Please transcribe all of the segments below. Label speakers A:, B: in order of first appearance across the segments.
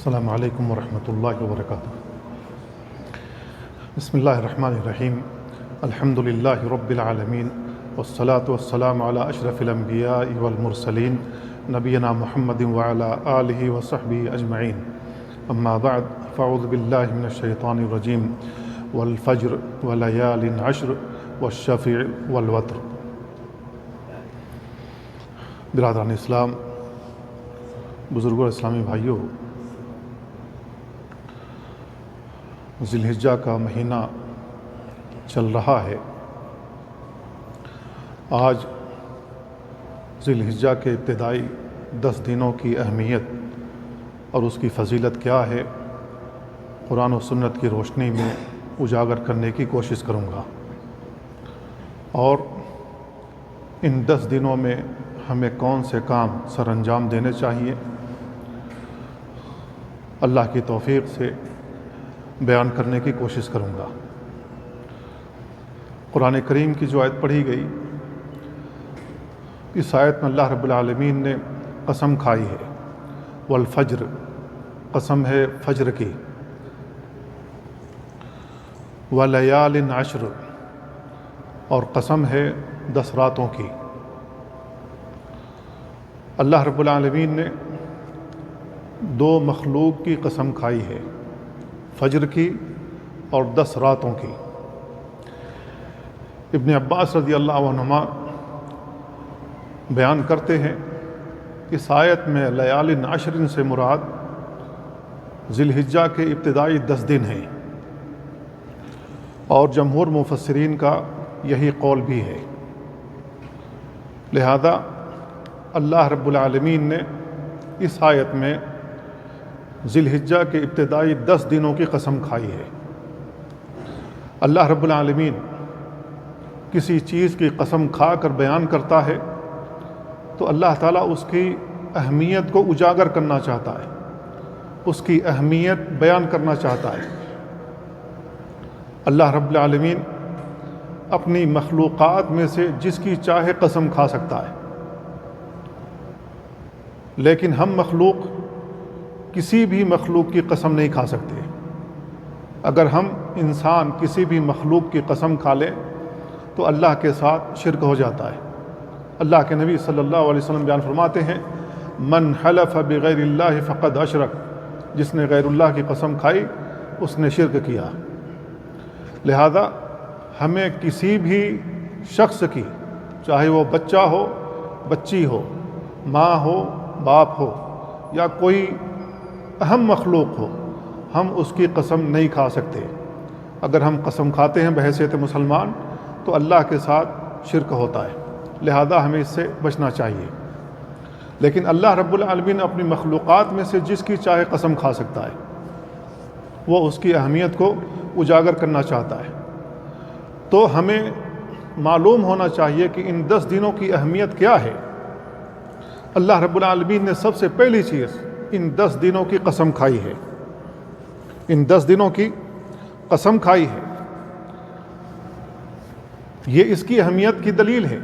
A: السلام علیکم ورحمۃ اللہ وبرکاتہ۔ بسم اللہ الرحمن الرحیم۔ الحمد للہ رب العالمین والصلاة والسلام علی اشرف الانبیاء والمرسلین نبینا محمد وعلی آلہ وصحبہ اجمعین، اما بعد فاعوذ باللہ من الشیطان الرجیم۔ والفجر ولیال عشر والشفع والوتر۔ برادران اسلام، بزرگوں اسلامی بھائیوں، ذی الحجہ کا مہینہ چل رہا ہے۔ آج ذی الحجہ کے ابتدائی 10 دنوں کی اہمیت اور اس کی فضیلت کیا ہے، قرآن و سنت کی روشنی میں اجاگر کرنے کی کوشش کروں گا، اور ان 10 دنوں میں ہمیں کون سے کام سر انجام دینے چاہیے، اللہ کی توفیق سے بیان کرنے کی کوشش کروں گا۔ قرآن کریم کی جو آیت پڑھی گئی، اس آیت میں اللہ رب العالمین نے قسم کھائی ہے۔ والفجر، قسم ہے فجر کی۔ ولیال عشر، اور قسم ہے 10 راتوں کی۔ اللہ رب العالمین نے 2 مخلوق کی قسم کھائی ہے، فجر کی اور 10 راتوں کی۔ ابن عباس رضی اللہ عنہما بیان کرتے ہیں، اس آیت میں لیال عشر سے مراد ذی الحجہ کے ابتدائی 10 دن ہیں، اور جمہور مفسرین کا یہی قول بھی ہے۔ لہذا اللہ رب العالمین نے اس آیت میں ذی الحجہ کے ابتدائی 10 دنوں کی قسم کھائی ہے۔ اللہ رب العالمین کسی چیز کی قسم کھا کر بیان کرتا ہے تو اللہ تعالیٰ اس کی اہمیت کو اجاگر کرنا چاہتا ہے، اس کی اہمیت بیان کرنا چاہتا ہے۔ اللہ رب العالمین اپنی مخلوقات میں سے جس کی چاہے قسم کھا سکتا ہے، لیکن ہم مخلوق کسی بھی مخلوق کی قسم نہیں کھا سکتے۔ اگر ہم انسان کسی بھی مخلوق کی قسم کھا لیں تو اللہ کے ساتھ شرک ہو جاتا ہے۔ اللہ کے نبی صلی اللہ علیہ وسلم بیان فرماتے ہیں، من حلف بغیر اللہ فقد اشرک، جس نے غیر اللہ کی قسم کھائی اس نے شرک کیا۔ لہذا ہمیں کسی بھی شخص کی، چاہے وہ بچہ ہو، بچی ہو، ماں ہو، باپ ہو، یا کوئی اہم مخلوق ہو، ہم اس کی قسم نہیں کھا سکتے۔ اگر ہم قسم کھاتے ہیں بحیثیت مسلمان تو اللہ کے ساتھ شرک ہوتا ہے، لہذا ہمیں اس سے بچنا چاہیے۔ لیکن اللہ رب العالمین اپنی مخلوقات میں سے جس کی چاہے قسم کھا سکتا ہے، وہ اس کی اہمیت کو اجاگر کرنا چاہتا ہے۔ تو ہمیں معلوم ہونا چاہیے کہ ان 10 دنوں کی اہمیت کیا ہے۔ اللہ رب العالمین نے سب سے پہلی چیز ان 10 دنوں کی قسم کھائی ہے، ان 10 دنوں کی قسم کھائی ہے۔ یہ اس کی اہمیت کی دلیل ہے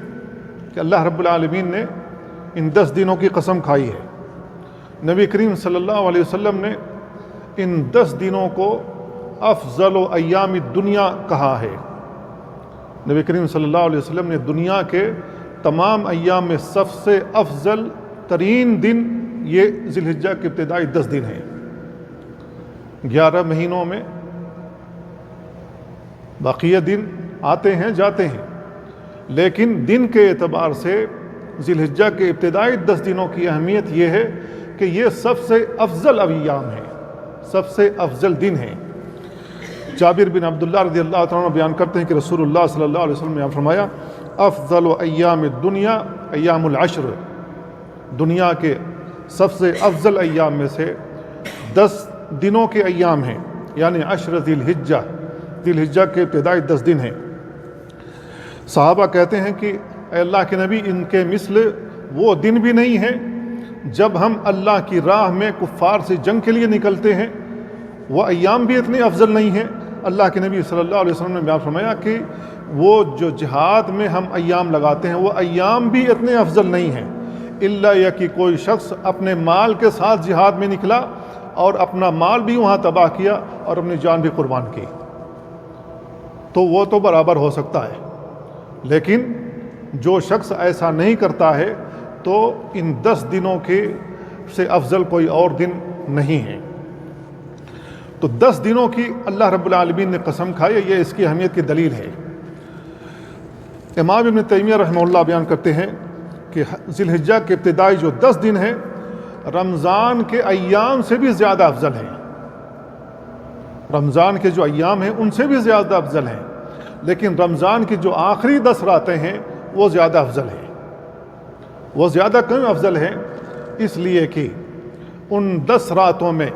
A: کہ اللہ رب العالمین نے ان 10 دنوں کی قسم کھائی ہے۔ نبی کریم صلی اللہ علیہ وسلم نے ان 10 دنوں کو افضل و ایام الدنیا کہا ہے۔ نبی کریم صلی اللہ علیہ وسلم نے دنیا کے تمام ایام میں سب سے افضل ترین دن یہ ذی الحجہ کے ابتدائی 10 دن ہیں۔ 11 مہینوں میں بقیہ دن آتے ہیں جاتے ہیں، لیکن دن کے اعتبار سے ذی الحجہ کے ابتدائی 10 دنوں کی اہمیت یہ ہے کہ یہ سب سے افضل ایام ہیں، سب سے افضل دن ہیں۔ جابر بن عبداللہ رضی اللہ عنہ بیان کرتے ہیں کہ رسول اللہ صلی اللہ علیہ وسلم نے فرمایا، افضل ایام الدنیا ایام العشر، دنیا کے سب سے افضل ایام میں سے 10 دنوں کے ایام ہیں، یعنی عشر ذی الحجہ، ذی الحجہ کے ابتدائی 10 دن ہیں۔ صحابہ کہتے ہیں کہ اے اللہ کے نبی، ان کے مثل وہ دن بھی نہیں ہیں جب ہم اللہ کی راہ میں کفار سے جنگ کے لیے نکلتے ہیں، وہ ایام بھی اتنے افضل نہیں ہیں۔ اللہ کے نبی صلی اللہ علیہ وسلم نے بیان فرمایا کہ وہ جو جہاد میں ہم ایام لگاتے ہیں وہ ایام بھی اتنے افضل نہیں ہیں، الا یا کہ کوئی شخص اپنے مال کے ساتھ جہاد میں نکلا اور اپنا مال بھی وہاں تباہ کیا اور اپنی جان بھی قربان کی، تو وہ تو برابر ہو سکتا ہے۔ لیکن جو شخص ایسا نہیں کرتا ہے تو ان 10 دنوں کے سے افضل کوئی اور دن نہیں ہے۔ تو 10 دنوں کی اللہ رب العالمین نے قسم کھائی، یہ اس کی اہمیت کی دلیل ہے۔ امام ابن تیمیہ رحمہ اللہ بیان کرتے ہیں کہ ذی الحجہ کے ابتدائی جو 10 دن ہیں رمضان کے ایام سے بھی زیادہ افضل ہیں، رمضان کے جو ایام ہیں ان سے بھی زیادہ افضل ہیں، لیکن رمضان کی جو آخری 10 راتیں ہیں وہ زیادہ افضل ہیں۔ وہ زیادہ کیوں افضل ہیں؟ اس لیے کہ ان 10 راتوں میں،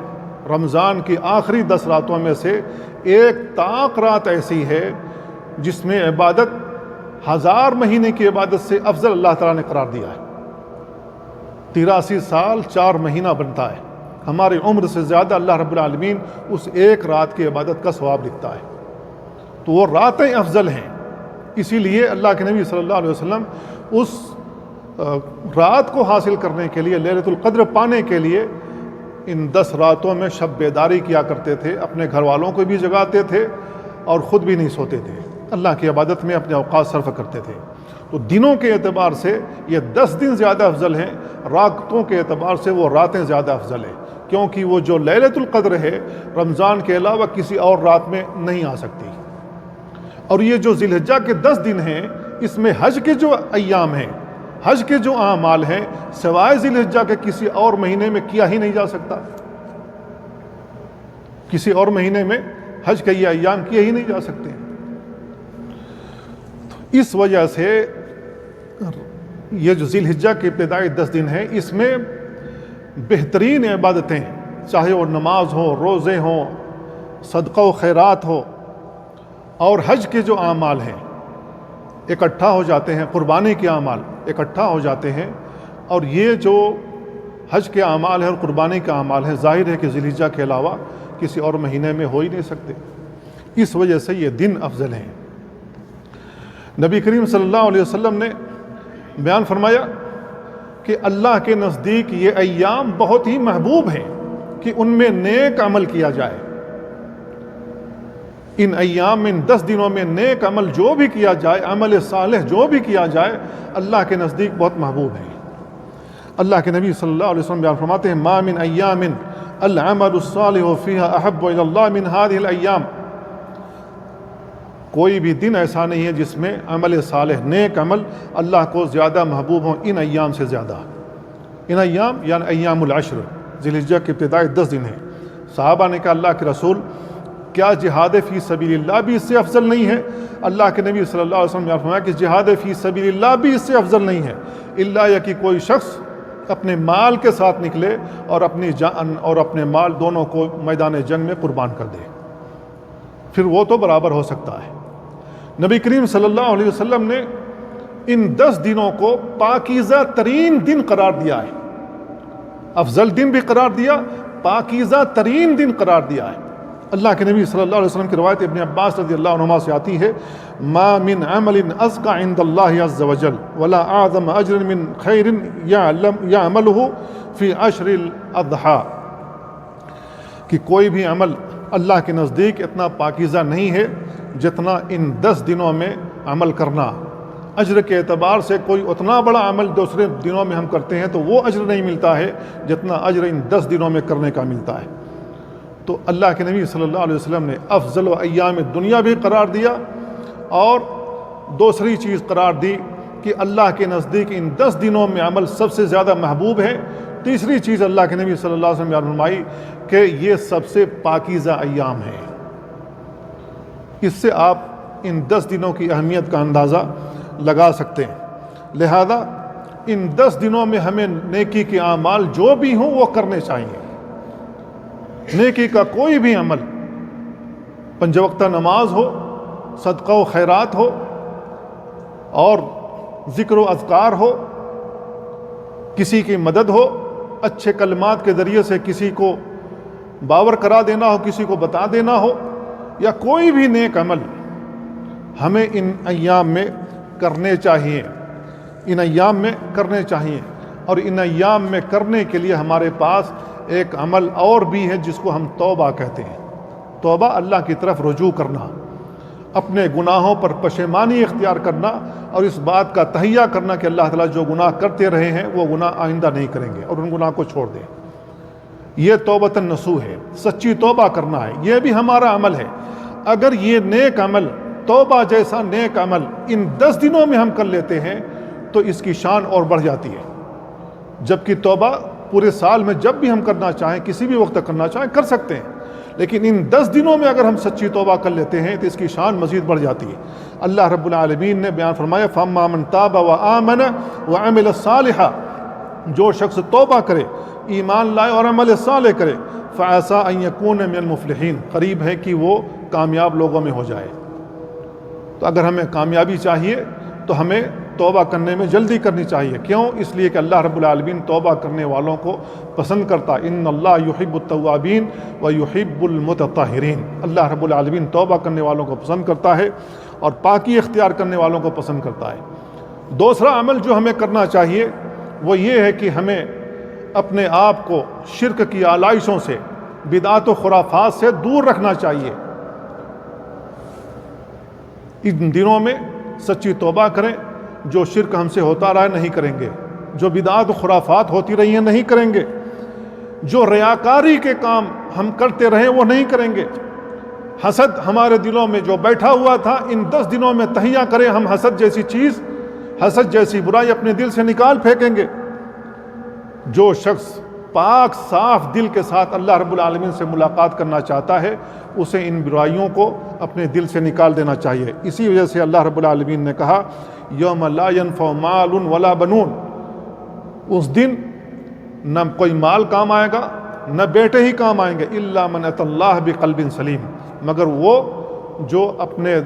A: رمضان کی آخری 10 راتوں میں سے ایک طاق رات ایسی ہے جس میں عبادت 1000 مہینے کی عبادت سے افضل اللہ تعالیٰ نے قرار دیا ہے۔ 83 سال 4 مہینہ بنتا ہے، ہماری عمر سے زیادہ اللہ رب العالمین اس ایک رات کی عبادت کا ثواب لکھتا ہے، تو وہ راتیں افضل ہیں۔ اسی لیے اللہ کے نبی صلی اللہ علیہ وسلم اس رات کو حاصل کرنے کے لیے، لیلۃ القدر پانے کے لیے ان 10 راتوں میں شب بیداری کیا کرتے تھے، اپنے گھر والوں کو بھی جگاتے تھے اور خود بھی نہیں سوتے تھے، اللہ کی عبادت میں اپنے اوقات صرف کرتے تھے۔ تو دنوں کے اعتبار سے یہ 10 دن زیادہ افضل ہیں، راتوں کے اعتبار سے وہ راتیں زیادہ افضل ہیں، کیونکہ وہ جو لیلۃ القدر ہے رمضان کے علاوہ کسی اور رات میں نہیں آ سکتی۔ اور یہ جو ذی الحجہ کے 10 دن ہیں اس میں حج کے جو ایام ہیں، حج کے جو اعمال ہیں سوائے ذی الحجہ کے کسی اور مہینے میں کیا ہی نہیں جا سکتا، کسی اور مہینے میں حج کے یہ ایام کیے ہی نہیں جا سکتے۔ اس وجہ سے یہ جو ذی الحجہ کے ابتدائی 10 دن ہیں اس میں بہترین عبادتیں، چاہے وہ نماز ہو، روزے ہوں، صدقہ و خیرات ہو اور حج کے جو اعمال ہیں اکٹھا ہو جاتے ہیں، قربانی کے اعمال اکٹھا ہو جاتے ہیں، اور یہ جو حج کے اعمال ہیں اور قربانی کے اعمال ہیں ظاہر ہے کہ ذی الحجہ کے علاوہ کسی اور مہینے میں ہو ہی نہیں سکتے، اس وجہ سے یہ دن افضل ہیں۔ نبی کریم صلی اللہ علیہ وسلم نے بیان فرمایا کہ اللہ کے نزدیک یہ ایام بہت ہی محبوب ہیں کہ ان میں نیک عمل کیا جائے، ان ایام میں، ان 10 دنوں میں نیک عمل جو بھی کیا جائے، عمل صالح جو بھی کیا جائے اللہ کے نزدیک بہت محبوب ہے۔ اللہ کے نبی صلی اللہ علیہ وسلم بیان فرماتے ہیں ما من ایام العمل الصالح فیہا احب الی اللہ من هذه الایام، کوئی بھی دن ایسا نہیں ہے جس میں عمل صالح، نیک عمل اللہ کو زیادہ محبوب ہوں ان ایام سے زیادہ۔ ان ایام یعنی ایام العشر، ذی الحجہ کے ابتدائی 10 دن ہیں۔ صحابہ نے کہا اللہ کے رسول کیا جہاد فی سبیل اللہ بھی اس سے افضل نہیں ہے؟ اللہ کے نبی صلی اللہ علیہ وسلم نے فرمایا کہ جہاد فی سبیل اللہ بھی اس سے افضل نہیں ہے، الا یا کہ کوئی شخص اپنے مال کے ساتھ نکلے اور اپنی جان اور اپنے مال دونوں کو میدان جنگ میں قربان کر دے، پھر وہ تو برابر ہو سکتا ہے۔ نبی کریم صلی اللہ علیہ وسلم نے ان 10 دنوں کو پاکیزہ ترین دن قرار دیا ہے، افضل دن بھی قرار دیا، پاکیزہ ترین دن قرار دیا ہے۔ اللہ کے نبی صلی اللہ علیہ وسلم کی روایت ابن عباس رضی اللہ عنہما سے آتی ہے ما من عمل ازکى عند اللہ عز وجل ولا اعظم اجر من خیر یعملہ فی عشر الاضحیٰ، کہ کوئی بھی عمل اللہ کے نزدیک اتنا پاکیزہ نہیں ہے جتنا ان 10 دنوں میں عمل کرنا۔ اجر کے اعتبار سے کوئی اتنا بڑا عمل دوسرے دنوں میں ہم کرتے ہیں تو وہ اجر نہیں ملتا ہے جتنا اجر ان 10 دنوں میں کرنے کا ملتا ہے۔ تو اللہ کے نبی صلی اللہ علیہ وسلم نے افضل و ایام دنیا بھی قرار دیا، اور دوسری چیز قرار دی کہ اللہ کے نزدیک ان 10 دنوں میں عمل سب سے زیادہ محبوب ہے۔ تیسری چیز اللہ کے نبی صلی اللہ علیہ وسلم نے فرمائی کہ یہ سب سے پاکیزہ ایام ہیں۔ اس سے آپ ان 10 دنوں کی اہمیت کا اندازہ لگا سکتے ہیں۔ لہذا ان 10 دنوں میں ہمیں نیکی کے اعمال جو بھی ہوں وہ کرنے چاہیے۔ نیکی کا کوئی بھی عمل، 5 وقتہ نماز ہو، صدقہ و خیرات ہو، اور ذکر و اذکار ہو، کسی کی مدد ہو، اچھے کلمات کے ذریعے سے کسی کو باور کرا دینا ہو، کسی کو بتا دینا ہو، یا کوئی بھی نیک عمل ہمیں ان ایام میں کرنے چاہیے، ان ایام میں کرنے چاہیے۔ اور ان ایام میں کرنے کے لیے ہمارے پاس ایک عمل اور بھی ہے جس کو ہم توبہ کہتے ہیں۔ توبہ اللہ کی طرف رجوع کرنا، اپنے گناہوں پر پشیمانی اختیار کرنا اور اس بات کا تہیہ کرنا کہ اللہ تعالیٰ جو گناہ کرتے رہے ہیں وہ گناہ آئندہ نہیں کریں گے اور ان گناہ کو چھوڑ دیں۔ یہ توبۃ النصوح ہے، سچی توبہ کرنا ہے، یہ بھی ہمارا عمل ہے۔ اگر یہ نیک عمل، توبہ جیسا نیک عمل ان 10 دنوں میں ہم کر لیتے ہیں تو اس کی شان اور بڑھ جاتی ہے، جبکہ توبہ پورے سال میں جب بھی ہم کرنا چاہیں، کسی بھی وقت کرنا چاہیں کر سکتے ہیں، لیکن ان 10 دنوں میں اگر ہم سچی توبہ کر لیتے ہیں تو اس کی شان مزید بڑھ جاتی ہے۔ اللہ رب العالمین نے بیان فرمایا فَأَمَّا مَن تَابَ وَآمَنَ وَعَمِلَ صَالِحًا، جو شخص توبہ کرے، ایمان لائے اور عمل صالح کرے، فَعَسَىٰ أَن يَكُونَ مِنَ الْمُفْلِحِينَ، قریب ہے کہ وہ کامیاب لوگوں میں ہو جائے۔ تو اگر ہمیں کامیابی چاہیے تو ہمیں توبہ کرنے میں جلدی کرنی چاہیے۔ کیوں؟ اس لیے کہ اللہ رب العالمین توبہ کرنے والوں کو پسند کرتا ہے۔ ان اللہ یحب التوابین و یحب المتطہرین، اللہ رب العالمین توبہ کرنے والوں کو پسند کرتا ہے اور پاکی اختیار کرنے والوں کو پسند کرتا ہے۔ دوسرا عمل جو ہمیں کرنا چاہیے وہ یہ ہے کہ ہمیں اپنے آپ کو شرک کی آلائشوں سے، بدعات و خرافات سے دور رکھنا چاہیے۔ ان دنوں میں سچی توبہ کریں، جو شرک ہم سے ہوتا رہا نہیں کریں گے، جو بدعات و خرافات ہوتی رہی ہیں نہیں کریں گے، جو ریاکاری کے کام ہم کرتے رہے وہ نہیں کریں گے۔ حسد ہمارے دلوں میں جو بیٹھا ہوا تھا ان 10 دنوں میں تہیہ کریں، ہم حسد جیسی چیز، حسد جیسی برائی اپنے دل سے نکال پھینکیں گے۔ جو شخص پاک صاف دل کے ساتھ اللہ رب العالمین سے ملاقات کرنا چاہتا ہے اسے ان برائیوں کو اپنے دل سے نکال دینا چاہیے۔ اسی وجہ سے اللہ رب العالمین نے کہا یوم لا ينفع مال ولا بنون، اس دن نہ کوئی مال کام آئے گا نہ بیٹے ہی کام آئیں گے، الا من اتى اللہ بقلب سلیم، مگر وہ جو اپنے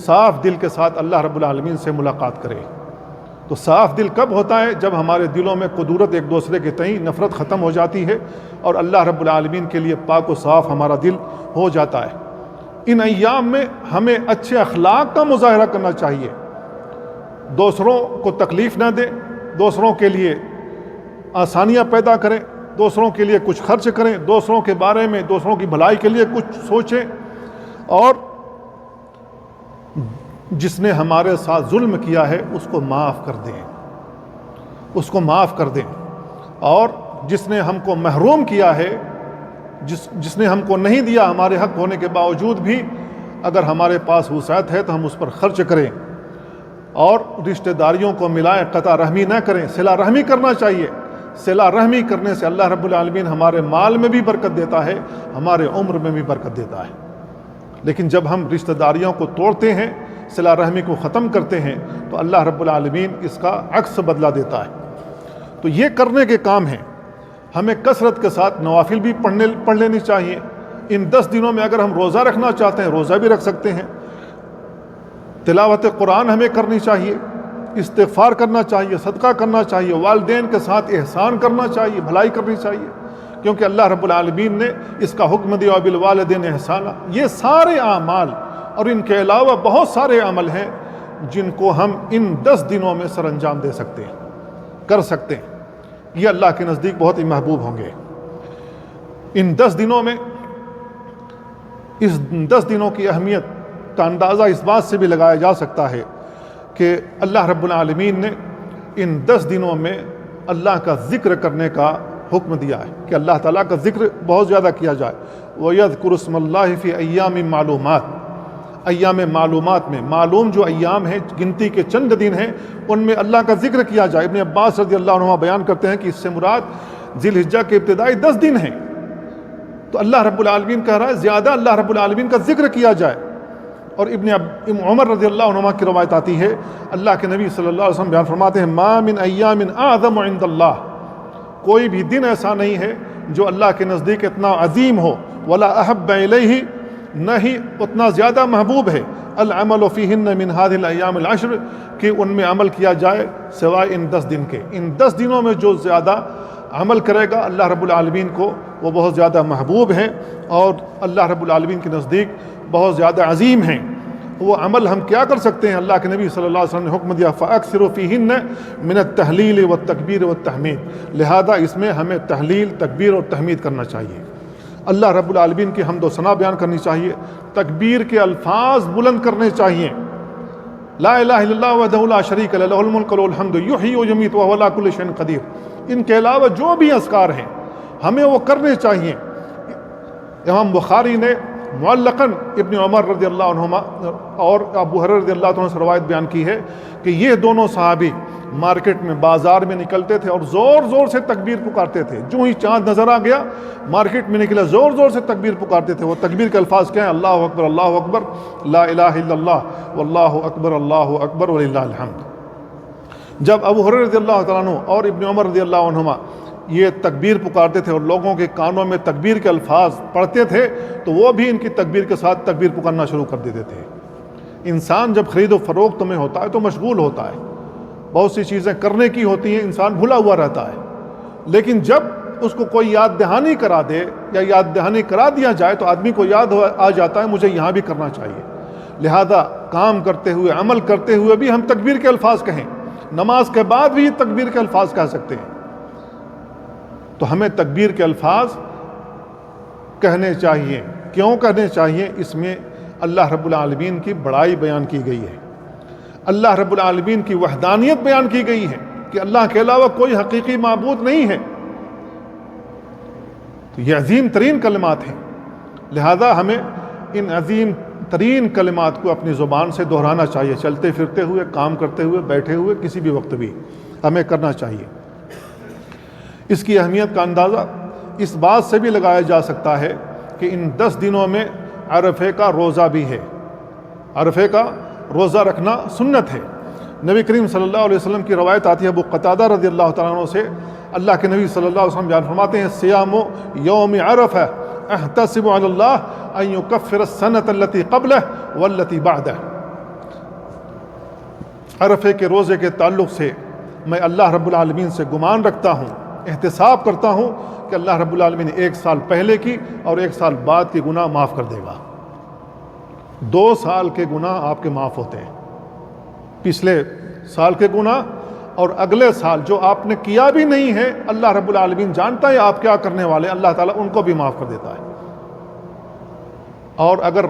A: صاف دل کے ساتھ اللہ رب العالمین سے ملاقات کرے۔ تو صاف دل کب ہوتا ہے؟ جب ہمارے دلوں میں قدورت ایک دوسرے کے تئیں نفرت ختم ہو جاتی ہے اور اللہ رب العالمین کے لیے پاک و صاف ہمارا دل ہو جاتا ہے۔ ان ایام میں ہمیں اچھے اخلاق کا مظاہرہ کرنا چاہیے، دوسروں کو تکلیف نہ دیں، دوسروں کے لیے آسانیاں پیدا کریں، دوسروں کے لیے کچھ خرچ کریں، دوسروں کے بارے میں، دوسروں کی بھلائی کے لیے کچھ سوچیں، اور جس نے ہمارے ساتھ ظلم کیا ہے اس کو معاف کر دیں، اس کو معاف کر دیں، اور جس نے ہم کو محروم کیا ہے، جس نے ہم کو نہیں دیا ہمارے حق ہونے کے باوجود بھی، اگر ہمارے پاس وسعت ہے تو ہم اس پر خرچ کریں، اور رشتہ داریوں کو ملائیں، قطع رحمی نہ کریں، صلہ رحمی کرنا چاہیے۔ صلہ رحمی کرنے سے اللہ رب العالمین ہمارے مال میں بھی برکت دیتا ہے، ہمارے عمر میں بھی برکت دیتا ہے۔ لیکن جب ہم رشتہ داریوں کو توڑتے ہیں، صلہ رحمی کو ختم کرتے ہیں، تو اللہ رب العالمین اس کا عکس بدلہ دیتا ہے۔ تو یہ کرنے کے کام ہیں۔ ہمیں کثرت کے ساتھ نوافل بھی پڑھ لینی چاہیے۔ ان 10 دنوں میں اگر ہم روزہ رکھنا چاہتے ہیں روزہ بھی رکھ سکتے ہیں۔ تلاوت قرآن ہمیں کرنی چاہیے، استغفار کرنا چاہیے، صدقہ کرنا چاہیے، والدین کے ساتھ احسان کرنا چاہیے، بھلائی کرنی چاہیے، کیونکہ اللہ رب العالمین نے اس کا حکم دیا بالوالدین احسانا۔ یہ سارے اعمال اور ان کے علاوہ بہت سارے عمل ہیں جن کو ہم ان 10 دنوں میں سر انجام دے سکتے ہیں، کر سکتے ہیں۔ یہ اللہ کے نزدیک بہت ہی محبوب ہوں گے۔ ان 10 دنوں میں، اس 10 دنوں کی اہمیت کا اندازہ اس بات سے بھی لگایا جا سکتا ہے کہ اللہ رب العالمین نے ان 10 دنوں میں اللہ کا ذکر کرنے کا حکم دیا ہے کہ اللہ تعالیٰ کا ذکر بہت زیادہ کیا جائے۔ وَيَذْكُرُ اسْمَ اللَّهِ فِي أَيَّامٍ مَعْلُومَاتٍ، ایام معلومات میں، معلوم جو ایام ہیں، گنتی کے چند دن ہیں، ان میں اللہ کا ذکر کیا جائے۔ ابن عباس رضی اللہ عنہ بیان کرتے ہیں کہ اس سے مراد ذی الحجہ کے ابتدائی 10 دن ہیں۔ تو اللہ رب العالمین کہہ رہا ہے زیادہ اللہ رب العالمین کا ذکر کیا جائے۔ اور ابن عمر رضی اللہ عنہ کی روایت آتی ہے، اللہ کے نبی صلی اللہ علیہ وسلم بیان فرماتے ہیں ما من ایام اعظم عند اللہ، کوئی بھی دن ایسا نہیں ہے جو اللہ کے نزدیک اتنا عظیم ہو، ولا احب الیہ، نہ ہی اتنا زیادہ محبوب ہے، العمل فیہن من هذه الايام العشر، کہ ان میں عمل کیا جائے سوائے ان 10 دن کے۔ ان 10 دنوں میں جو زیادہ عمل کرے گا اللہ رب العالمین کو وہ بہت زیادہ محبوب ہے اور اللہ رب العالمین کے نزدیک بہت زیادہ عظیم ہیں۔ وہ عمل ہم کیا کر سکتے ہیں؟ اللہ کے نبی صلی اللہ علیہ وسلم نے حکم دیا فَأَكْثِرُوا فِيهِنَّ مِنَ التَّحْلِيلِ وَالتَّكْبِيرِ وَالتَّحْمِيدِ، لہذا اس میں ہمیں تحلیل، تکبیر اور تحمید کرنا چاہیے، اللہ رب العالمین کی حمد و ثنا بیان کرنی چاہیے، تکبیر کے الفاظ بلند کرنے چاہیے، لا الہ الا اللہ وحدہ لا شریک لہ لہ الملک ولہ الحمد یحیی ویمیت وہو علی کل شیء قدیر، ان کے علاوہ جو بھی اذکار ہیں ہمیں وہ کرنے چاہیے۔ امام بخاری نے معلقاً ابن عمر رضی اللہ عنہما اور ابو ہریرہ رضی اللہ عنہ سے روایت بیان کی ہے کہ یہ دونوں صحابی مارکیٹ میں، بازار میں نکلتے تھے اور زور زور سے تکبیر پکارتے تھے، جو ہی چاند نظر آ گیا مارکیٹ میں نکلا زور زور سے تکبیر پکارتے تھے۔ وہ تکبیر کے الفاظ کیا ہیں؟ اللہ اکبر لا الہ الا اللہ واللہ اکبر وللہ الحمد۔ جب ابو ہریرہ رضی اللہ تعالیٰ عنہ اور ابن عمر رضی اللہ عنہما یہ تکبیر پکارتے تھے اور لوگوں کے کانوں میں تکبیر کے الفاظ پڑھتے تھے تو وہ بھی ان کی تکبیر کے ساتھ تکبیر پکارنا شروع کر دیتے تھے۔ انسان جب خرید و فروخت میں ہوتا ہے تو مشغول ہوتا ہے، بہت سی چیزیں کرنے کی ہوتی ہیں، انسان بھلا ہوا رہتا ہے، لیکن جب اس کو کوئی یاد دہانی کرا دے یا یاد دہانی کرا دیا جائے تو آدمی کو یاد آ جاتا ہے مجھے یہاں بھی کرنا چاہیے۔ لہذا کام کرتے ہوئے، عمل کرتے ہوئے بھی ہم تکبیر کے الفاظ کہیں، نماز کے بعد بھی تکبیر کے الفاظ کہہ سکتے ہیں۔ تو ہمیں تکبیر کے الفاظ کہنے چاہیے۔ کیوں کہنے چاہیے؟ اس میں اللہ رب العالمین کی بڑائی بیان کی گئی ہے، اللہ رب العالمین کی وحدانیت بیان کی گئی ہے کہ اللہ کے علاوہ کوئی حقیقی معبود نہیں ہے۔ تو یہ عظیم ترین کلمات ہیں، لہذا ہمیں ان عظیم ترین کلمات کو اپنی زبان سے دہرانا چاہیے، چلتے پھرتے ہوئے، کام کرتے ہوئے، بیٹھے ہوئے، کسی بھی وقت بھی ہمیں کرنا چاہیے۔ اس کی اہمیت کا اندازہ اس بات سے بھی لگایا جا سکتا ہے کہ ان 10 دنوں میں عرفے کا روزہ بھی ہے، عرفے کا روزہ رکھنا سنت ہے۔ نبی کریم صلی اللہ علیہ وسلم کی روایت آتی ہے ابو قتادہ رضی اللہ تعالیٰ عنہ سے، اللہ کے نبی صلی اللہ علیہ وسلم بیان فرماتے ہیں صیام یوم عرفہ احتسب علی اللہ ان یکفر السنۃ التي قبلہ والتي بعدہ، عرفے کے روزے کے تعلق سے میں اللہ رب العالمین سے گمان رکھتا ہوں، احتساب کرتا ہوں کہ اللہ رب العالمین نے 1 سال پہلے کی اور 1 سال بعد کے گناہ معاف کر دے گا۔ 2 سال کے گناہ آپ کے معاف ہوتے ہیں، پچھلے سال کے گناہ اور اگلے سال جو آپ نے کیا بھی نہیں ہے، اللہ رب العالمین جانتا ہے آپ کیا کرنے والے، اللہ تعالیٰ ان کو بھی معاف کر دیتا ہے۔ اور اگر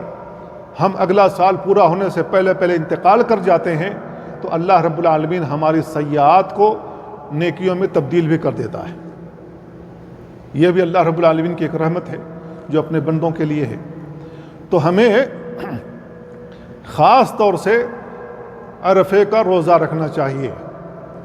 A: ہم اگلا سال پورا ہونے سے پہلے انتقال کر جاتے ہیں تو اللہ رب العالمین ہماری سیئات کو نیکیوں میں تبدیل بھی کر دیتا ہے۔ یہ بھی اللہ رب العالمین کی ایک رحمت ہے جو اپنے بندوں کے لیے ہے۔ تو ہمیں خاص طور سے عرفے کا روزہ رکھنا چاہیے۔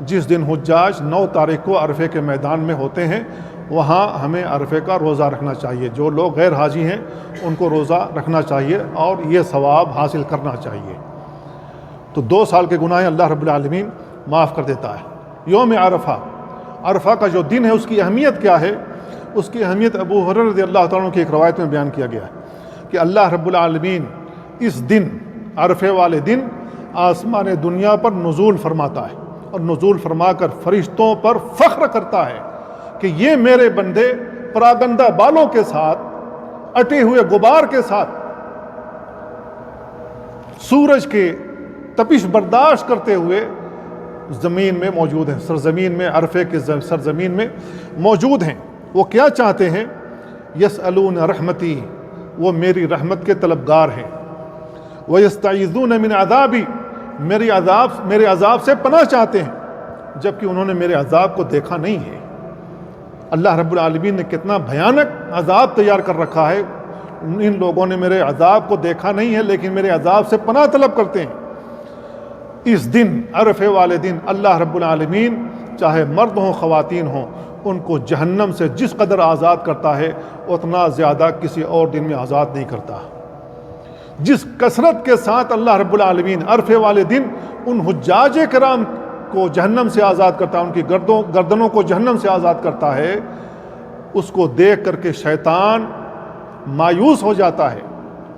A: جس دن حجاج 9 تاریخ کو عرفے کے میدان میں ہوتے ہیں وہاں ہمیں عرفے کا روزہ رکھنا چاہیے۔ جو لوگ غیر حاجی ہیں ان کو روزہ رکھنا چاہیے اور یہ ثواب حاصل کرنا چاہیے۔ تو 2 سال کے گناہ اللہ رب العالمین معاف کر دیتا ہے۔ یوم عرفہ، عرفہ کا جو دن ہے اس کی اہمیت کیا ہے؟ اس کی اہمیت ابو ہریرہ رضی اللہ تعالیٰ عنہ کی ایک روایت میں بیان کیا گیا ہے کہ اللہ رب العالمین اس دن، عرفے والے دن، آسمان دنیا پر نزول فرماتا ہے اور نزول فرما کر فرشتوں پر فخر کرتا ہے کہ یہ میرے بندے پراگندہ بالوں کے ساتھ، اٹے ہوئے غبار کے ساتھ، سورج کے تپش برداشت کرتے ہوئے زمین میں موجود ہیں، سرزمین میں، عرفے کے سرزمین میں موجود ہیں۔ وہ کیا چاہتے ہیں؟ یسألون رحمتی، وہ میری رحمت کے طلبگار ہیں، وَيَسْتَعِذُونَ مِنْ عَذَابِي، میرے عذاب سے پناہ چاہتے ہیں، جبکہ انہوں نے میرے عذاب کو دیکھا نہیں ہے۔ اللہ رب العالمین نے کتنا بھیانک عذاب تیار کر رکھا ہے، ان لوگوں نے میرے عذاب کو دیکھا نہیں ہے لیکن میرے عذاب سے پناہ طلب کرتے ہیں۔ اس دن، عرفے والے دن، اللہ رب العالمین چاہے مرد ہوں خواتین ہوں ان کو جہنم سے جس قدر آزاد کرتا ہے اتنا زیادہ کسی اور دن میں آزاد نہیں کرتا۔ جس کثرت کے ساتھ اللہ رب العالمین عرفے والے دن ان حجاج کرام کو جہنم سے آزاد کرتا ہے، ان کی گردنوں کو جہنم سے آزاد کرتا ہے، اس کو دیکھ کر کے شیطان مایوس ہو جاتا ہے،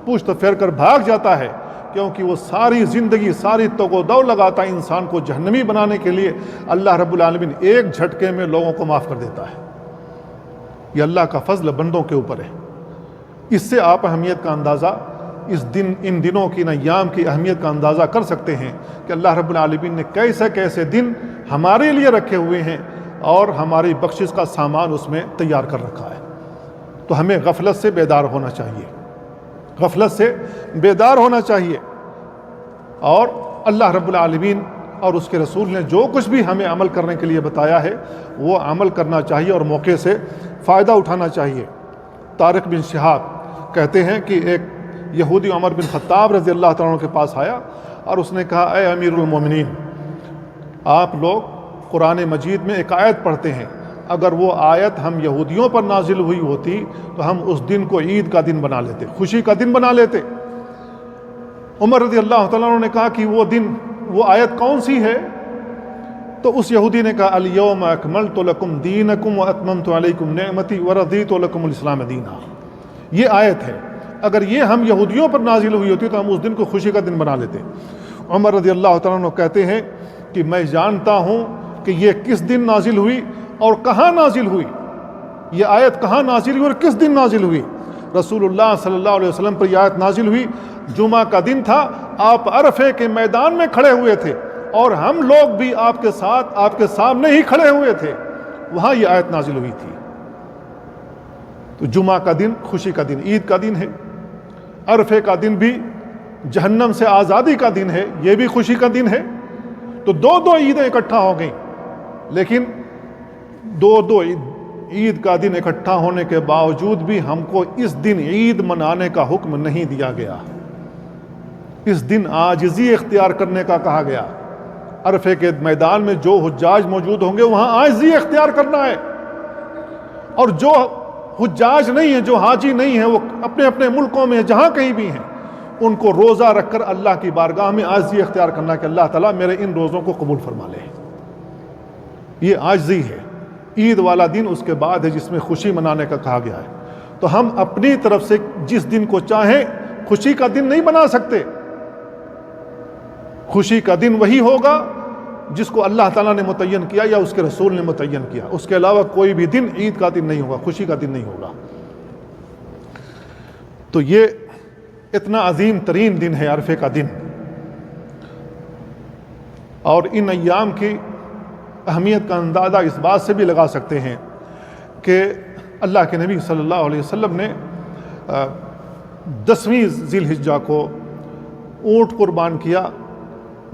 A: پشت پھیر کر بھاگ جاتا ہے، کیونکہ وہ ساری زندگی، ساری توگ و دو لگاتا ہے انسان کو جہنمی بنانے کے لیے۔ اللہ رب العالمین ایک جھٹکے میں لوگوں کو معاف کر دیتا ہے۔ یہ اللہ کا فضل بندوں کے اوپر ہے۔ اس سے آپ اہمیت کا اندازہ اس دن ان دنوں کی ان ایام کی اہمیت کا اندازہ کر سکتے ہیں کہ اللہ رب العالمین نے کیسے کیسے دن ہمارے لیے رکھے ہوئے ہیں اور ہماری بخشش کا سامان اس میں تیار کر رکھا ہے۔ تو ہمیں غفلت سے بیدار ہونا چاہیے، غفلت سے بیدار ہونا چاہیے، اور اللہ رب العالمین اور اس کے رسول نے جو کچھ بھی ہمیں عمل کرنے کے لیے بتایا ہے وہ عمل کرنا چاہیے اور موقع سے فائدہ اٹھانا چاہیے۔ طارق بن شہاب کہتے ہیں کہ ایک یہودی عمر بن خطاب رضی اللہ تعالیٰ عنہ کے پاس آیا اور اس نے کہا، اے امیر المومنین، آپ لوگ قرآن مجید میں ایک آیت پڑھتے ہیں، اگر وہ آیت ہم یہودیوں پر نازل ہوئی ہوتی تو ہم اس دن کو عید کا دن بنا لیتے، خوشی کا دن بنا لیتے۔ عمر رضی اللہ تعالیٰ عنہ نے کہا کہ وہ دن، وہ آیت کون سی ہے؟ تو اس یہودی نے کہا، الیوم اکملت لکم دینکم واتممت علیکم نعمتی ورضیت لکم الاسلام دینا۔ یہ آیت ہے، اگر یہ ہم یہودیوں پر نازل ہوئی ہوتی تو ہم اس دن کو خوشی کا دن بنا لیتے۔ عمر رضی اللہ تعالیٰ عنہ کہتے ہیں کہ میں جانتا ہوں کہ یہ کس دن نازل ہوئی اور کہاں نازل ہوئی، یہ آیت کہاں نازل ہوئی اور کس دن نازل ہوئی۔ رسول اللہ صلی اللہ علیہ وسلم پر یہ آیت نازل ہوئی، جمعہ کا دن تھا، آپ عرفے کے میدان میں کھڑے ہوئے تھے اور ہم لوگ بھی آپ کے ساتھ آپ کے سامنے ہی کھڑے ہوئے تھے، وہاں یہ آیت نازل ہوئی تھی۔ تو جمعہ کا دن خوشی کا دن، عید کا دن ہے، عرفے کا دن بھی جہنم سے آزادی کا دن ہے، یہ بھی خوشی کا دن ہے۔ تو دو عیدیں اکٹھا ہو گئیں، لیکن دو عید کا دن اکٹھا ہونے کے باوجود بھی ہم کو اس دن عید منانے کا حکم نہیں دیا گیا، اس دن عاجزی اختیار کرنے کا کہا گیا۔ عرفے کے میدان میں جو حجاج موجود ہوں گے وہاں عاجزی اختیار کرنا ہے، اور جو حجاج نہیں ہیں، جو حاجی نہیں ہیں، وہ اپنے اپنے ملکوں میں جہاں کہیں بھی ہیں، ان کو روزہ رکھ کر اللہ کی بارگاہ میں عاجزی اختیار کرنا کہ اللہ تعالیٰ میرے ان روزوں کو قبول فرما لے۔ یہ عاجزی ہے۔ عید والا دن اس کے بعد ہے جس میں خوشی منانے کا کہا گیا ہے۔ تو ہم اپنی طرف سے جس دن کو چاہیں خوشی کا دن نہیں بنا سکتے۔ خوشی کا دن وہی ہوگا جس کو اللہ تعالیٰ نے متعین کیا یا اس کے رسول نے متعین کیا، اس کے علاوہ کوئی بھی دن عید کا دن نہیں ہوگا، خوشی کا دن نہیں ہوگا۔ تو یہ اتنا عظیم ترین دن ہے عرفے کا دن، اور ان ایام کی اہمیت کا اندازہ اس بات سے بھی لگا سکتے ہیں کہ اللہ کے نبی صلی اللہ علیہ وسلم نے 10ویں ذی الحجہ کو اونٹ قربان کیا،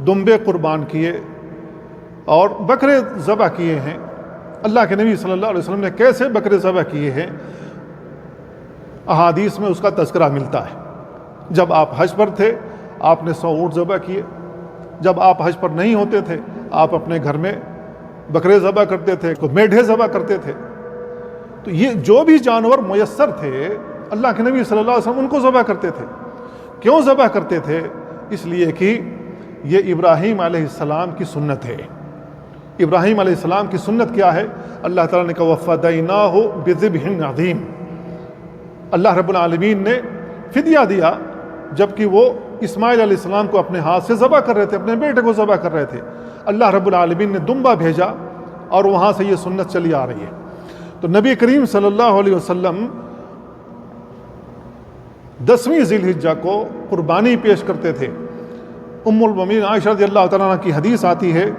A: دمبے قربان کیے اور بکرے ذبح کیے ہیں۔ اللہ کے نبی صلی اللہ علیہ وسلم نے کیسے بکرے ذبح کیے ہیں احادیث میں اس کا تذکرہ ملتا ہے۔ جب آپ حج پر تھے آپ نے 100 اونٹ ذبح کیے، جب آپ حج پر نہیں ہوتے تھے آپ اپنے گھر میں بکرے ذبح کرتے تھے، تو میڈھے ذبح کرتے تھے۔ تو یہ جو بھی جانور میسر تھے اللہ کے نبی صلی اللہ علیہ وسلم ان کو ذبح کرتے تھے۔ کیوں ذبح کرتے تھے؟ اس لیے کہ یہ ابراہیم علیہ السلام کی سنت ہے۔ ابراہیم علیہ السلام کی سنت کیا ہے؟ اللہ تعالیٰ نے کہا وَفَدَيْنَاهُ بِذِبْحٍ عَظِيمٍ، اللہ رب العالمین نے فدیہ دیا جبکہ وہ اسماعیل علیہ السلام کو اپنے ہاتھ سے ذبح کر رہے تھے، اپنے بیٹے کو ذبح کر رہے تھے۔ اللہ رب العالمین نے دمبا بھیجا اور وہاں سے یہ سنت چلی آ رہی ہے۔ تو نبی کریم صلی اللہ علیہ وسلم 10ویں ذی الحجہ کو قربانی پیش کرتے تھے۔ ام المومنین عائشہ رضی اللہ تعالیٰ عنہ کی حدیث آتی ہے،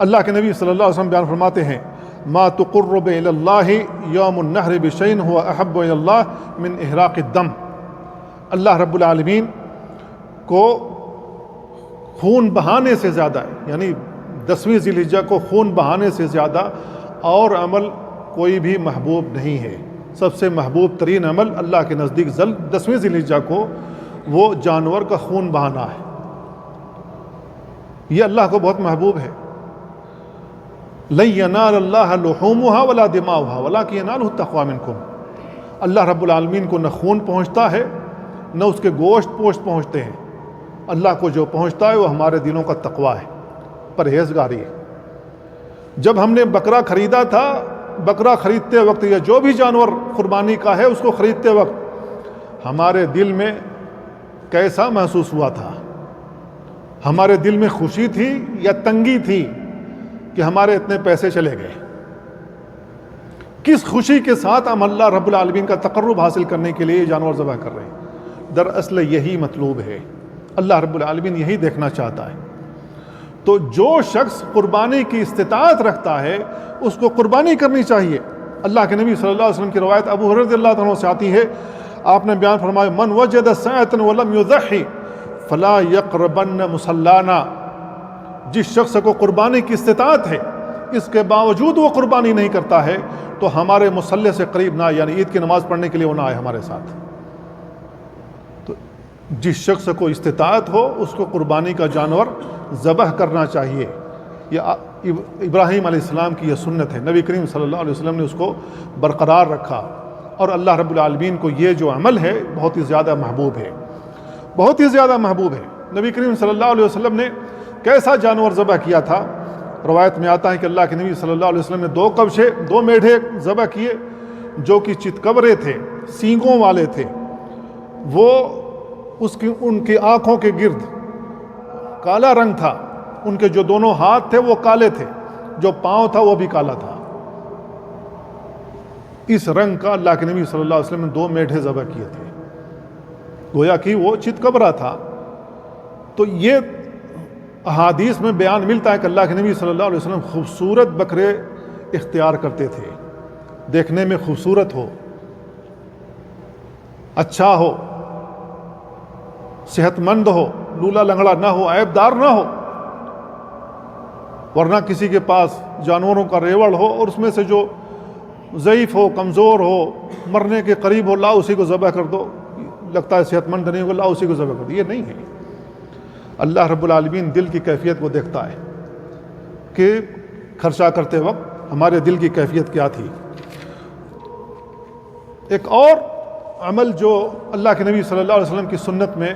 A: اللہ کے نبی صلی اللہ علیہ وسلم بیان فرماتے ہیں ما تقرب الی اللہ یوم النحر بشیء هو احب الی اللہ من احراق الدم، اللہ رب العالمین کو خون بہانے سے زیادہ، یعنی 10ویں ذی الحجہ کو خون بہانے سے زیادہ اور عمل کوئی بھی محبوب نہیں ہے۔ سب سے محبوب ترین عمل اللہ کے نزدیک 10ویں ذی الحجہ کو وہ جانور کا خون بہانا ہے، یہ اللہ کو بہت محبوب ہے۔ لن ینال اللہ لحومها ولا دماؤها ولکن ینالہ التقوی منکم، اللہ رب العالمین کو نہ خون پہنچتا ہے نہ اس کے گوشت پہنچتے ہیں، اللہ کو جو پہنچتا ہے وہ ہمارے دلوں کا تقوی ہے، پرہیزگاری ہے۔ جب ہم نے بکرا خریدا تھا، بکرا خریدتے وقت یا جو بھی جانور قربانی کا ہے اس کو خریدتے وقت ہمارے دل میں کیسا محسوس ہوا تھا؟ ہمارے دل میں خوشی تھی یا تنگی تھی کہ ہمارے اتنے پیسے چلے گئے؟ کس خوشی کے ساتھ ہم اللہ رب العالمین کا تقرب حاصل کرنے کے لیے جانور ذبح کر رہے ہیں؟ دراصل یہی مطلوب ہے، اللہ رب العالمین یہی دیکھنا چاہتا ہے۔ تو جو شخص قربانی کی استطاعت رکھتا ہے اس کو قربانی کرنی چاہیے۔ اللہ کے نبی صلی اللہ علیہ وسلم کی روایت ابو ہریرہ رضی اللہ عنہ سے آتی ہے، آپ نے بیان فرمایا من وجد سعۃ ولم یضحی فلا یقربن مصلانا، جس شخص کو قربانی کی استطاعت ہے اس کے باوجود وہ قربانی نہیں کرتا ہے تو ہمارے مصلی سے قریب نہ، یعنی عید کی نماز پڑھنے کے لیے وہ نہ آئے ہمارے ساتھ۔ تو جس شخص کو استطاعت ہو اس کو قربانی کا جانور ذبح کرنا چاہیے۔ یہ ابراہیم علیہ السلام کی یہ سنت ہے، نبی کریم صلی اللہ علیہ وسلم نے اس کو برقرار رکھا، اور اللہ رب العالمین کو یہ جو عمل ہے بہت ہی زیادہ محبوب ہے، بہت ہی زیادہ محبوب ہے۔ نبی کریم صلی اللہ علیہ وسلم نے کیسا جانور ذبح کیا تھا؟ روایت میں آتا ہے کہ اللہ کے نبی صلی اللہ علیہ وسلم نے 2 کبشے 2 میڈھے ذبح کیے جو کہ چتکبرے تھے، سینگوں والے تھے، وہ ان کی آنکھوں کے گرد کالا رنگ تھا، ان کے جو دونوں ہاتھ تھے وہ کالے تھے، جو پاؤں تھا وہ بھی کالا تھا۔ اس رنگ کا اللہ کے نبی صلی اللہ علیہ وسلم نے 2 میڈھے ذبح کیے تھے، گویا کہ وہ چتکبرا تھا۔ تو یہ احادیث میں بیان ملتا ہے کہ اللہ کے نبی صلی اللہ علیہ وسلم خوبصورت بکرے اختیار کرتے تھے، دیکھنے میں خوبصورت ہو، اچھا ہو، صحت مند ہو، لولا لنگڑا نہ ہو، عیب دار نہ ہو، ورنہ کسی کے پاس جانوروں کا ریوڑ ہو اور اس میں سے جو ضعیف ہو، کمزور ہو، مرنے کے قریب ہو، لا اسی کو ذبح کر دو، لگتا ہے صحت مند نہیں ہوگا، لا اسی کو ذبح کر دو۔ یہ نہیں ہے۔ اللہ رب العالمین دل کی کیفیت کو دیکھتا ہے کہ خرچہ کرتے وقت ہمارے دل کی کیفیت کیا تھی۔ ایک اور عمل جو اللہ کے نبی صلی اللہ علیہ وسلم کی سنت میں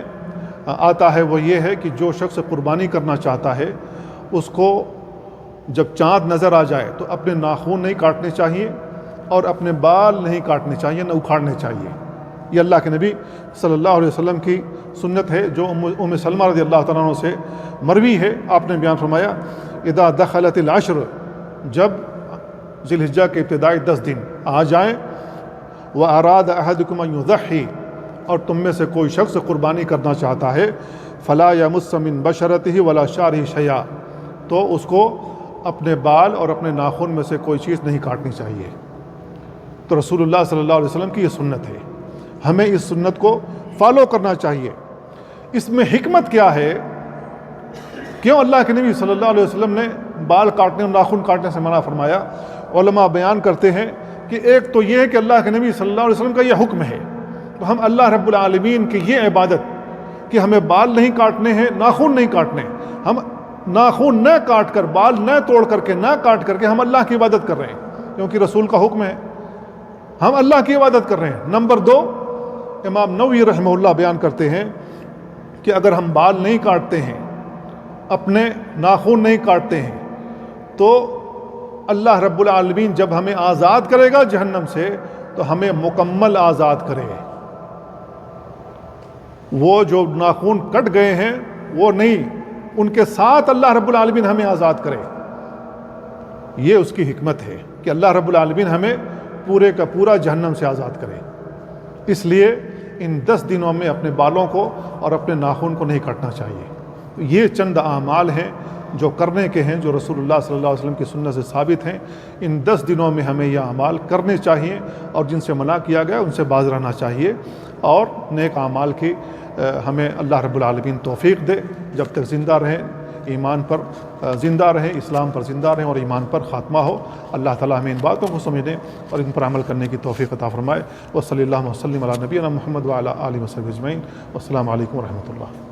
A: آتا ہے وہ یہ ہے کہ جو شخص قربانی کرنا چاہتا ہے اس کو جب چاند نظر آ جائے تو اپنے ناخن نہیں کاٹنے چاہیے اور اپنے بال نہیں کاٹنے چاہیے، نہ اکھاڑنے چاہیے۔ یہ اللہ کے نبی صلی اللہ علیہ وسلم کی سنت ہے جو ام سلمہ رضی اللہ تعالیٰ عنہ سے مروی ہے۔ آپ نے بیان فرمایا اذا دخلت العشر، جب ذی الحجہ کے ابتدائی 10 دن آ جائیں، واراد احدکم ان یضحی، اور تم میں سے کوئی شخص قربانی کرنا چاہتا ہے، فلا یمس من بشرتہ ولا شعرہ شیئا، تو اس کو اپنے بال اور اپنے ناخن میں سے کوئی چیز نہیں کاٹنی چاہیے۔ تو رسول اللہ صلی اللہ علیہ وسلم کی یہ سنت ہے، ہمیں اس سنت کو فالو کرنا چاہیے۔ اس میں حکمت کیا ہے؟ کیوں اللہ کے نبی صلی اللہ علیہ وسلم نے بال کاٹنے اور ناخن کاٹنے سے منع فرمایا؟ علماء بیان کرتے ہیں کہ ایک تو یہ ہے کہ اللہ کے نبی صلی اللہ علیہ وسلم کا یہ حکم ہے، تو ہم اللہ رب العالمین کی یہ عبادت کہ ہمیں بال نہیں کاٹنے ہیں، ناخن نہیں کاٹنے، ہم ناخن نہ کاٹ کر، بال نہ توڑ کر کے، نہ کاٹ کر کے ہم اللہ کی عبادت کر رہے ہیں، کیونکہ رسول کا حکم ہے، ہم اللہ کی عبادت کر رہے ہیں۔ نمبر 2، امام نووی رحمہ اللہ بیان کرتے ہیں کہ اگر ہم بال نہیں کاٹتے ہیں، اپنے ناخن نہیں کاٹتے ہیں، تو اللہ رب العالمین جب ہمیں آزاد کرے گا جہنم سے تو ہمیں مکمل آزاد کرے گا۔ وہ جو ناخن کٹ گئے ہیں وہ نہیں، ان کے ساتھ اللہ رب العالمین ہمیں آزاد کرے۔ یہ اس کی حکمت ہے کہ اللہ رب العالمین ہمیں پورے کا پورا جہنم سے آزاد کرے۔ اس لیے ان 10 دنوں میں اپنے بالوں کو اور اپنے ناخن کو نہیں کاٹنا چاہیے۔ یہ چند اعمال ہیں جو کرنے کے ہیں، جو رسول اللہ صلی اللہ علیہ وسلم کی سنت سے ثابت ہیں۔ ان 10 دنوں میں ہمیں یہ اعمال کرنے چاہیے، اور جن سے منع کیا گیا ان سے باز رہنا چاہیے، اور نیک اعمال کی ہمیں اللہ رب العالمین توفیق دے، جب تک زندہ رہیں ایمان پر زندہ رہیں، اسلام پر زندہ رہیں اور ایمان پر خاتمہ ہو۔ اللہ تعالیٰ ہمیں ان باتوں کو سمجھنے اور ان پر عمل کرنے کی توفیق عطا فرمائے۔ وصلی اللہ وسلم علی نبینا محمد وعلی آلہ وصحبہ اجمعین۔ والسلام علیکم ورحمۃ اللہ۔